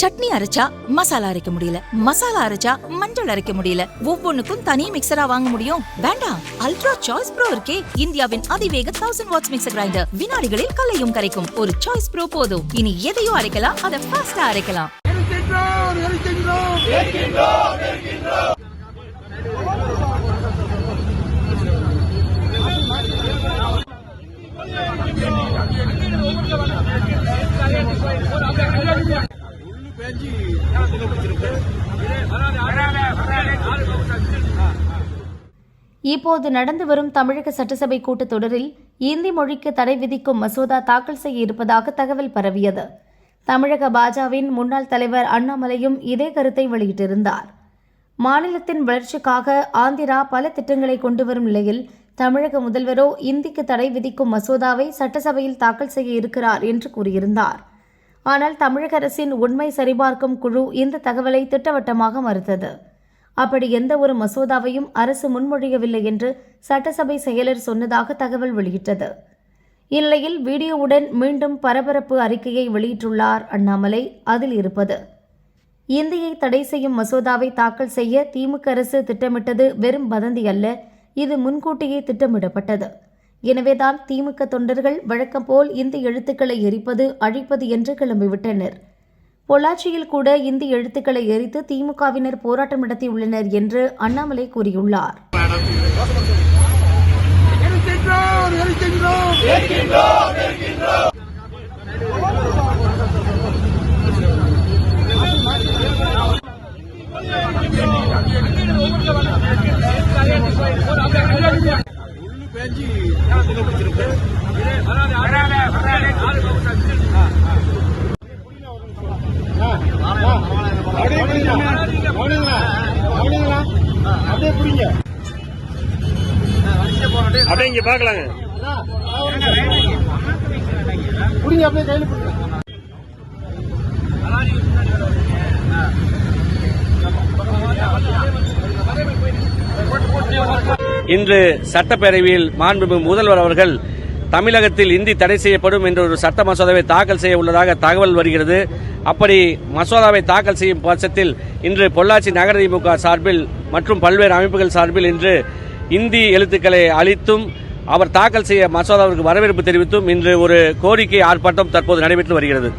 சட்னி அரைச்சா மசாலா அரைக்க முடியல, மசாலா அரைச்சா மஞ்சள் அரைக்க முடியல, ஒவ்வொன்னுக்கும் தனி மிக்சரா வாங்க முடியும்? வேண்டாம், அல்ட்ரா சாய்ஸ் ப்ரோ இருக்கே, இந்தியாவின் அதிவேக 1000 வாட்ஸ் மிக்சர் கிரைண்டர், வினாடிகளில் கல்லையும் கரைக்கும் ஒரு சாய்ஸ் ப்ரோ போதும். இனி எதையும் அரைக்கலாம், அதை ஃபாஸ்டா அரைக்கலாம். இப்போது நடந்து வரும் தமிழக சட்டசபை கூட்டத்தொடரில் இந்தி மொழிக்கு தடை விதிக்கும் மசோதா தாக்கல் செய்ய இருப்பதாக தகவல் பரவியது. தமிழக பாஜகவின் முன்னாள் தலைவர் அண்ணாமலையும் இதே கருத்தை வெளியிட்டிருந்தார். மாநிலத்தின் வளர்ச்சிக்காக ஆந்திரா பல திட்டங்களை கொண்டு வரும் நிலையில் தமிழக முதல்வரோ இந்திக்கு தடை விதிக்கும் மசோதாவை சட்டசபையில் தாக்கல் செய்ய இருக்கிறார் என்று கூறியிருந்தார். ஆனால் தமிழக அரசின் உண்மை சரிபார்க்கும் குழு இந்த தகவலை திட்டவட்டமாக மறுத்தது. அப்படி எந்த ஒரு மசோதாவையும் அரசு முன்மொழியவில்லை என்று சட்டசபை செயலர் சொன்னதாக தகவல் வெளியிட்டது. இந்நிலையில் வீடியோவுடன் மீண்டும் பரபரப்பு அறிக்கையை வெளியிட்டுள்ளார் அண்ணாமலை. அதில் இருப்பது: இந்தியை தடை செய்யும் மசோதாவை தாக்கல் செய்ய திமுக அரசு திட்டமிட்டது வெறும் வதந்தி அல்ல, இது முன்கூட்டியே திட்டமிடப்பட்டது. எனவேதான் திமுக தொண்டர்கள் வழக்கம் போல் இந்தி எழுத்துக்களை எரிப்பது, அழிப்பது என்று கிளம்பிவிட்டனர். பொள்ளாச்சியில் கூட இந்தி எழுத்துக்களை எரித்து திமுகவினர் போராட்டம் நடத்தியுள்ளனர் என்று அண்ணாமலை கூறியுள்ளார். அப்படியே இங்க பாக்கலாங்க. இன்று சட்டப்பேரவையில் மாண்புமிகு முதல்வர் அவர்கள் தமிழகத்தில் இந்தி தடை செய்யப்படும் என்ற ஒரு சட்ட மசோதாவை தாக்கல் செய்ய உள்ளதாக தகவல் வருகிறது. அப்படி மசோதாவை தாக்கல் செய்யும் பட்சத்தில் இன்று பொள்ளாச்சி நகர திமுக சார்பில் மற்றும் பல்வேறு அமைப்புகள் சார்பில் இன்று இந்தி எழுத்துக்களை அளித்தும் அவர் தாக்கல் செய்ய மசோதாவிற்கு வரவேற்பு தெரிவித்தும் இன்று ஒரு கோரிக்கை ஆர்ப்பாட்டம் தற்போது நடைபெற்று வருகிறது.